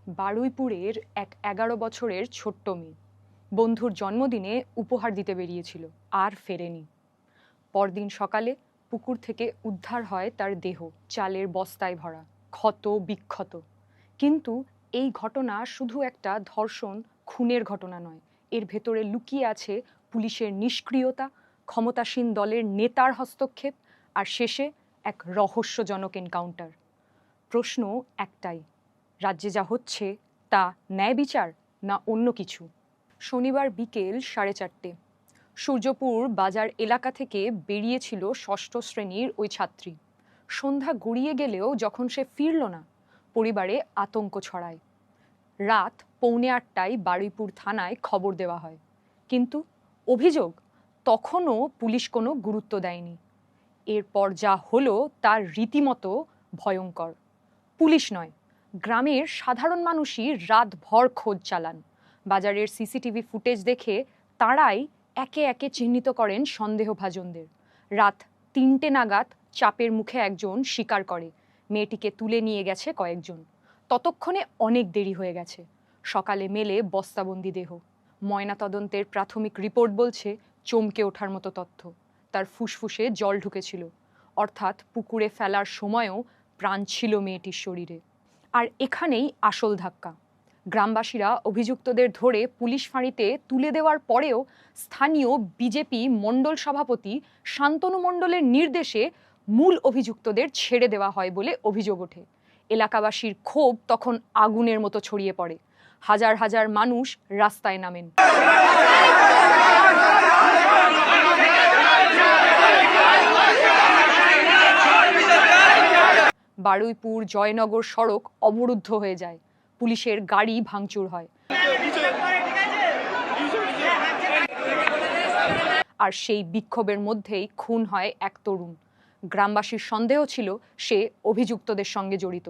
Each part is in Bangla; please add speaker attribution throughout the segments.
Speaker 1: বারুইপুরের এক ১১ বছরের ছোট্ট মেয়ে বন্ধুর জন্মদিনে উপহার দিতে বেরিয়েছিল, আর ফেরেনি। পরদিন সকালে পুকুর থেকে উদ্ধার হয় তার দেহ, চালের বস্তায় ভরা, ক্ষত বিক্ষত। কিন্তু এই ঘটনা শুধু একটা ধর্ষণ খুনের ঘটনা নয়, এর ভেতরে লুকিয়ে আছে পুলিশের নিষ্ক্রিয়তা, ক্ষমতাসীন দলের নেতার হস্তক্ষেপ, আর শেষে এক রহস্যজনক এনকাউন্টার। প্রশ্ন একটাই, রাজ্যে যা হচ্ছে তা ন্যায় বিচার না অন্য কিছু? শনিবার বিকেল 4:30 সূর্যপুর বাজার এলাকা থেকে বেরিয়েছিল ষষ্ঠ শ্রেণীর ওই ছাত্রী। সন্ধ্যা গড়িয়ে গেলেও যখন সে ফিরল না, পরিবারে আতঙ্ক ছড়ায়। রাত 7:45 বারুইপুর থানায় খবর দেওয়া হয়, কিন্তু অভিযোগ তখনও পুলিশ কোনো গুরুত্ব দেয়নি। এরপর যা হলো তার রীতিমতো ভয়ঙ্কর। পুলিশ নয়, গ্রামের সাধারণ মানুষই রাতভর খোঁজ চালান। বাজারের সিসিটিভি ফুটেজ দেখে তাঁরাই একে একে চিহ্নিত করেন সন্দেহভাজনদের। রাত 3টে নাগাদ চাপের মুখে একজন স্বীকার করে মেয়েটিকে তুলে নিয়ে গেছে কয়েকজন। ততক্ষণে অনেক দেরি হয়ে গেছে। সকালে মেলে বস্তাবন্দি দেহ। ময়নাতদন্তের প্রাথমিক রিপোর্ট বলছে চমকে ওঠার মতো তথ্য, তার ফুসফুসে জল ঢুকেছিল, অর্থাৎ পুকুরে ফেলার সময়ও প্রাণ ছিল মেয়েটির শরীরে। আর এখানেই আসল ধাক্কা। গ্রামবাসীরা অভিযুক্তদের ধরে পুলিশ ফাঁড়িতে তুলে দেওয়ার পরেও স্থানীয় বিজেপি মণ্ডল সভাপতি শান্তনু মণ্ডলের নির্দেশে মূল অভিযুক্তদের ছেড়ে দেওয়া হয় বলে অভিযোগ ওঠে। এলাকাবাসীর ক্ষোভ তখন আগুনের মতো ছড়িয়ে পড়ে। হাজার হাজার মানুষ রাস্তায় নামেন। বারুইপুর জয়নগর সড়ক অবরুদ্ধ হয়ে যায়, পুলিশের গাড়ি ভাঙচুর হয়। আর সেই বিক্ষোভের মধ্যেই খুন হয় এক তরুণ। গ্রামবাসীর সন্দেহ ছিল সে অভিযুক্তদের সঙ্গে জড়িত।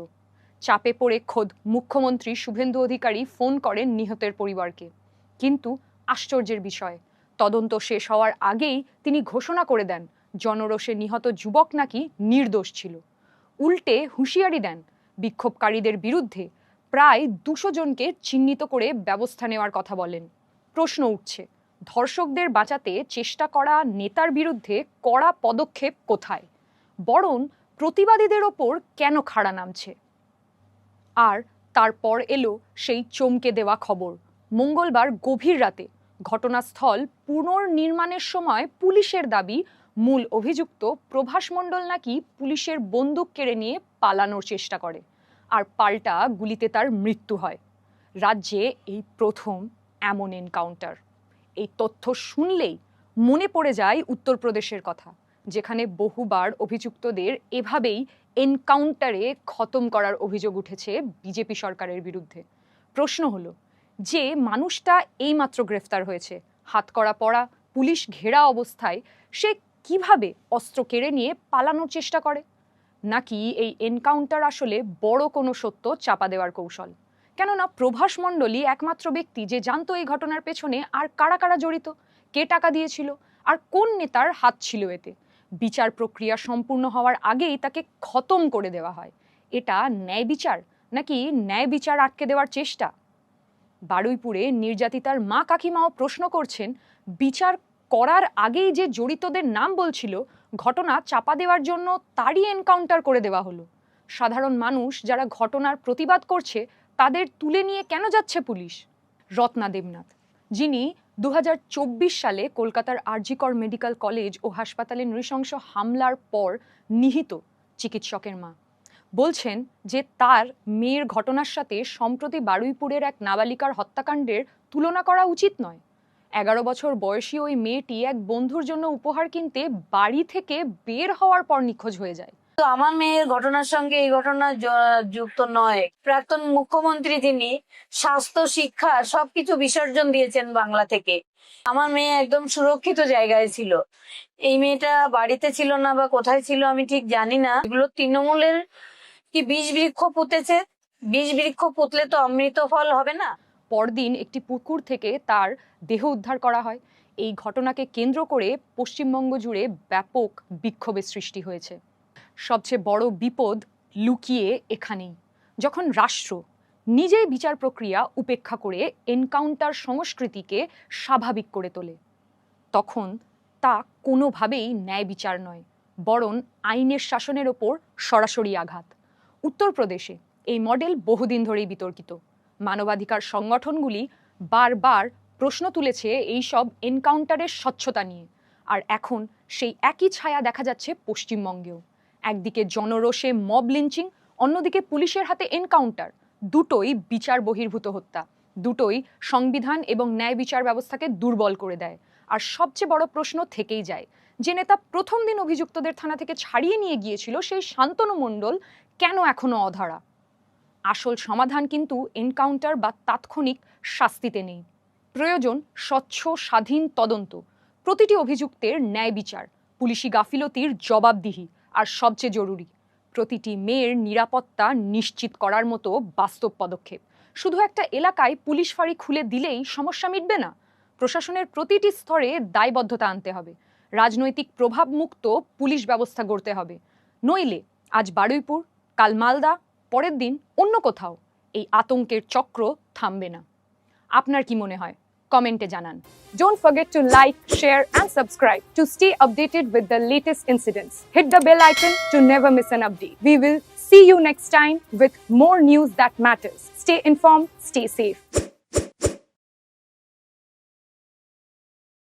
Speaker 1: চাপে পড়ে খোদ মুখ্যমন্ত্রী শুভেন্দু অধিকারী ফোন করেন নিহতের পরিবারকে। কিন্তু আশ্চর্যের বিষয়, তদন্ত শেষ হওয়ার আগেই তিনি ঘোষণা করে দেন জনরোষে নিহত যুবক নাকি নির্দোষ ছিল। উল্টে হুঁশিয়ারি দেন বিক্ষোভকারীদের বিরুদ্ধে প্রায় 200 জনকে চিহ্নিত করে ব্যবস্থা নেওয়ার কথা বলেন। প্রশ্ন উঠছে, ধর্ষকদের বাঁচাতে চেষ্টা করা নেতার বিরুদ্ধে কড়া পদক্ষেপ কোথায়, বরং প্রতিবাদীদের ওপর কেন খাড়া নামছে? আর তারপর এলো সেই চমকে দেওয়া খবর। মঙ্গলবার গভীর রাতে ঘটনাস্থল পুনর্নির্মাণের সময় পুলিশের দাবি মূল অভিযুক্ত প্রভাস মণ্ডল নাকি পুলিশের বন্দুক কেড়ে নিয়ে পালানোর চেষ্টা করে, আর পাল্টা গুলিতে তার মৃত্যু হয়। রাজ্যে এই প্রথম এমন এনকাউন্টার। এই তথ্য শুনলেই মনে পড়ে যায় উত্তরপ্রদেশের কথা, যেখানে বহুবার অভিযুক্তদের এভাবেই এনকাউন্টারে খতম করার অভিযোগ উঠেছে বিজেপি সরকারের বিরুদ্ধে। প্রশ্ন হলো, যে মানুষটা এইমাত্র গ্রেফতার হয়েছে, হাতকড়া পরা, পুলিশ ঘেরা অবস্থায়, সে কিভাবে অস্ত্র কেড়ে নিয়ে পালানোর চেষ্টা করে? নাকি এই এনকাউন্টার আসলে বড় কোনো সত্য চাপা দেওয়ার কৌশল? কেননা প্রভাস মণ্ডলই একমাত্র ব্যক্তি যে জানতো এই ঘটনার পেছনে আর কারা কারা জড়িত, কে টাকা দিয়েছিল, আর কোন নেতার হাত ছিল এতে। বিচার প্রক্রিয়া সম্পূর্ণ হওয়ার আগেই তাকে খতম করে দেওয়া হয়। এটা ন্যায় বিচার নাকি ন্যায় বিচার আটকে দেওয়ার চেষ্টা? বারুইপুরে নির্যাতিতার মা কাকিমাও প্রশ্ন করছেন, বিচার করার আগেই যে জড়িতদের নাম বলছিল, ঘটনা চাপা দেওয়ার জন্য তারই এনকাউন্টার করে দেওয়া হলো। সাধারণ মানুষ যারা ঘটনার প্রতিবাদ করছে, তাদের তুলে নিয়ে কেন যাচ্ছে পুলিশ? রত্না দেবনাথ, যিনি 2024 সালে কলকাতার আরজিকর মেডিকেল কলেজ ও হাসপাতালে নৃশংস হামলার পর নিহত চিকিৎসকের মা, বলছেন যে তার মেয়ের ঘটনার সাথে সম্প্রতি বারুইপুরের এক নাবালিকার হত্যাকাণ্ডের তুলনা করা উচিত নয়। 11 বছর বয়সী ওই মেয়েটি এক বন্ধুর জন্য উপহার কিনতে বাড়ি থেকে বের হওয়ার পর নিখোঁজ হয়ে যায়।
Speaker 2: তো আমার মেয়ের ঘটনার সঙ্গে এই ঘটনা যুক্ত নয়। প্রাক্তন মুখ্যমন্ত্রী তিনি স্বাস্থ্য, শিক্ষা সবকিছু বিসর্জন দিয়েছেন বাংলা থেকে। আমার মেয়ে একদম সুরক্ষিত জায়গায় ছিল। এই মেয়েটা বাড়িতে ছিল না বা কোথায় ছিল আমি ঠিক জানি না। এগুলো তৃণমূলের কি বীজ বৃক্ষ পুঁতেছে? বীজ বৃক্ষ পুঁতলে তো অমৃত ফল হবে না।
Speaker 1: পরদিন একটি পুকুর থেকে তার দেহ উদ্ধার করা হয়। এই ঘটনাকে কেন্দ্র করে পশ্চিমবঙ্গ জুড়ে ব্যাপক বিক্ষোভের সৃষ্টি হয়েছে। সবচেয়ে বড় বিপদ লুকিয়ে এখানেই। যখন রাষ্ট্র, নিজেই বিচার প্রক্রিয়া উপেক্ষা করে এনকাউন্টার সংস্কৃতিকে স্বাভাবিক করে তোলে, তখন তা কোনোভাবেই ন্যায় বিচার নয়, বরং আইনের শাসনের ওপর সরাসরি আঘাত। উত্তরপ্রদেশে এই মডেল বহুদিন ধরেই বিতর্কিত। মানবাধিকার সংগঠনগুলি বারবার প্রশ্ন তুলেছে এইসব এনকাউন্টারের স্বচ্ছতা নিয়ে। আর এখন সেই একই ছায়া দেখা যাচ্ছে পশ্চিমবঙ্গেও। একদিকে জনরোষে মব লিঞ্চিং, অন্যদিকে পুলিশের হাতে এনকাউন্টার। দুটোই বিচার বহির্ভূত হত্যা, দুটোই সংবিধান এবং ন্যায় বিচার ব্যবস্থাকে দুর্বল করে দেয়। আর সবচেয়ে বড় প্রশ্ন থেকেই যায়, যে নেতা প্রথম দিন অভিযুক্তদের থানা থেকে ছাড়িয়ে নিয়ে গিয়েছিল, সেই শান্তনু মণ্ডল কেন এখনো অধরা? আসল সমাধান কিন্তু এনকাউন্টার বা তাৎক্ষণিক শাস্তিতে নেই। প্রয়োজন স্বচ্ছ স্বাধীন তদন্ত, প্রতিটি অভিযুক্তের ন্যায় বিচার, পুলিশি গাফিলতির জবাবদিহি, আর সবচেয়ে জরুরি প্রতিটি মেয়ের নিরাপত্তা নিশ্চিত করার মতো বাস্তব পদক্ষেপ। শুধু একটা এলাকায় পুলিশ ফাঁড়ি খুলে দিলেই সমস্যা মিটবে না। প্রশাসনের প্রতিটি স্তরে দায়বদ্ধতা আনতে হবে, রাজনৈতিক প্রভাবমুক্ত পুলিশ ব্যবস্থা গড়তে হবে। নইলে আজ বারুইপুর, কাল মালদা, পরের দিন অন্য কোথাও এই আতঙ্কের চক্র থামবে না। আপনার কি মনে হয়? কমেন্টে জানান। Don't forget to like, share and subscribe to stay updated with the latest incidents. Hit the bell icon to never miss an update. We will see you next time with more news that matters. Stay informed, stay safe.